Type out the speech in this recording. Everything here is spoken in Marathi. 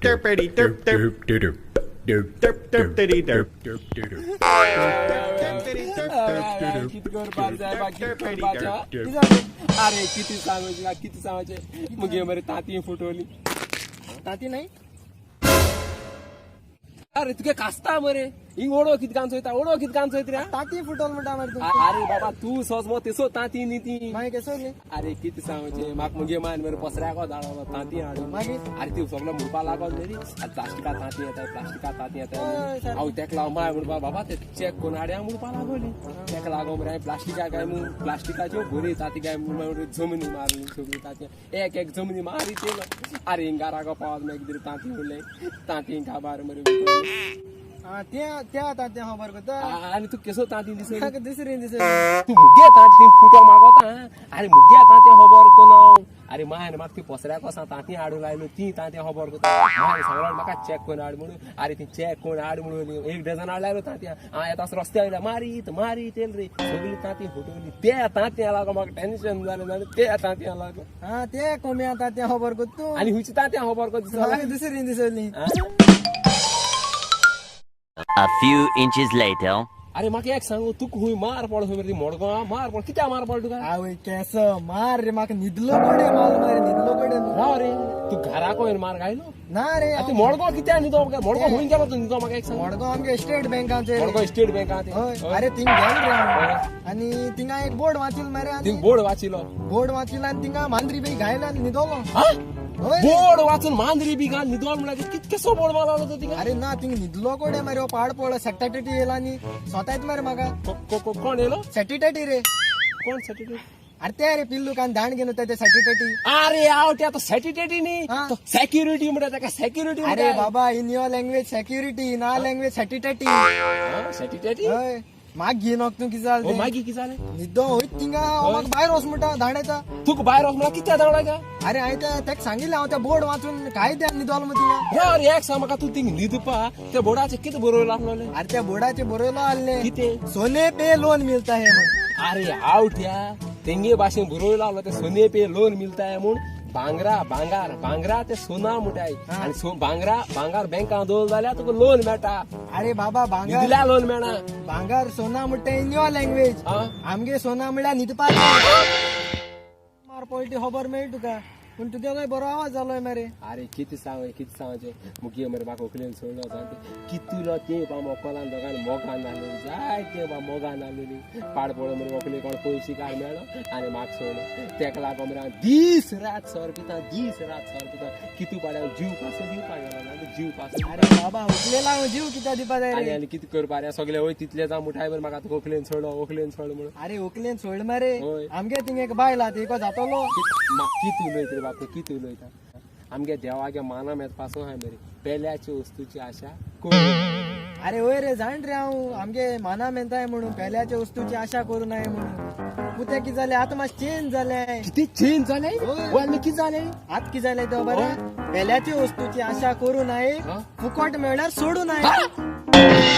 Derpity derp derp derp derp derp derp derp अरे किती सांगायचे मग मरे ताती फुटवली ताती नाही अरे तुझे कास्ता मरे हिंग ओढो किती कांचो रे ताती फुटवल म्हणटा मारे अरे बाबा तू सोच मग तेसो ताती नीती मागे कसोली अरे किती सांगायचे माग मगे मान मरे पसऱ्या को दाडो ताती हाडू मागे अरे ती सगळं मुडपा लागत नाही प्लास्टिका ताती येतात अहो तेका माय मुडपा बाबा ते चेक कोण आड्या मुडपा लागोली तेका लागो मरे प्लास्टिका काय मग प्लास्टिकाच्यो भोरी ताती काय जमिनी मारली सगळी ताती एक जमिनी मारी ते अरे हिंगारा को पावत मागीर कितें ताती उरले ताती हिंगा बार मरे त्या तात्या हा बरं करता आणि तू केसो ताती दिसली दिसरी तू मुगे ताती फुटो मागोता अरे मुगे ताती खबर कोण अरे मायन म्हाका ती पसऱ्या कसा ताती हाडूंक लायलो ती ताती खबर करता मायन सांगलो म्हाका चॅक कोण हाड म्हणून अरे ती चॅक कोण हाड म्हणून एक डझन हाडलायलो ताती हांव येतास रस्त्यार आयला मारीत येल रे सगळी ताती फुटवली त्या तात्या लागो म्हाका टेन्शन जालें जाल्यार त्या तात्या लागो हा ते कोम्या तात्या खबर करतो आनी हुंची तात्या खबर करता दुसरी दिसली A few inches later. अरे म्हाका एक सांगू तुका हुंय मार पड खबर ती मोडगांव मार पड कित्याक मार पड तुका आवय केस मार रे म्हाका न्हिदलो कोडे माल मारे न्हिदलो कोडे राव रे तू घरा कोण मार घायलो ना रे ती मोडगांव कित्याक न्हिदो मोडगांव हुंय गेलो तू न्हिदो म्हाका एक सांग मडगांव आमगे स्टेट बँकाचे मोडगांव स्टेट बँकात होय अरे थिंग गेल रे हांव. आणि थिंगा एक बोर्ड वाचिल मरे ती बोर्ड वाचिलो बोर्ड वाचिल आणि थिंगा मांद्री बी घायला आणि न्हिदलो होय बोर्ड वाचून मांद्री बी घाल न्हिदो म्हणल्यार कितकेसो बोर्ड मारलो तो तिंगा अरे ना थिंग न्हिदलो कोडे मरे पाड पळ सेक्रेटरी येला आणि स्वतायत मरे म्हाका कोण येलो सेक्रेटरी रे कोण सर्टिफिकेट अरे ते रे पिल्लू कान दाण घेऊन होता ते सेक्रेटरी अरे हांव ते आतां सर्टिफिकेट न्ही हा. सेक्युरिटी म्हणटा ताका सेक्युरिटी अरे बाबा इन युअर लँग्वेज सेक्युरिटी ना लँग्वेज सेक्रेटरी सर्टिफिकेट होय माग घेऊन तू किती जाल मागीर कितें जालें न्हिदो होय थिंगा म्हाका भायर वच म्हणटा धाडायचा तुका भायर वच म्हणल्यार कित्याक धांवला का अरे हांवें तेका सांगिल्लें हांव त्या बोर्ड वाचून काय द्या न्हिदोल मग थिंगा अरे एक सांग म्हाका तू थिंग न्हिदपा त्या बोर्डाचेर कितें बरोवला आसलोलें अरे त्या बोर्डाचे बरयलो आसले कितें सोने पे लोन मिलता है म्हण अरे हांव त्या तेंगे भाशेन बरोवला आसलो ते सोने पे लोन मिलता है म्हूण भांगरा ते सोना मुठाय आणि भांगार बँकां दवरलो जाल्यार तुका लोन मेळटा अरे बाबा भांगार न्हिदल्यार लोन मेळना भांगार सोना म्हणटा इन युअर लँग्वेज हा? आमगे सोना म्हणल्यार न्हिदपा मार पळटी खबर मेळ्ळी तुका पूण तुगेलोय बरो आवाज जालोय मरे अरे कितें सांगचे मुगे मरे म्हाका उखलेन सोडलो सांगते कितलो ते बा मोकोलान दोगांनी मोगान घाललेली जाय ते बा मोगान घाललेली पाड पळो मरे व्हंकले कोण पयशे काड मेळ्ळो आनी म्हाका सोडलो तेका लागो मरे हांव दीस रात सर पिता कितू पाड्या जीव पासून दिवपाक गेलो ना जीव पासून अरे बाबा उकलेला जीव कित्या दिवपा जाय रे आनी कितें करपा रे सगळे वय तितले जावं मुठाय मरे म्हाका उखलेन सोड म्हणून अरे उकलेन सोड मरे होय. आमगे थिंग एक बायल आहा ती जातलो किती उलयता रे बापू किती उलयता आमगे देवागे माना मेत पासून हाय मरे पेल्याची वस्तूची आशा अरे वय रे जाण रे हांव आमगे माना मेनताय म्हणून पेल्याच्या वस्तूची आशा करू नये म्हणून पुते कितें जालें आतां मातशें चेंज जालें किती चेंज जाले किती जाले आत कितें जालें तो बरें पेल्याची वस्तूची आशा करू नये फुकट मेळ्ळ्यार सोडू नये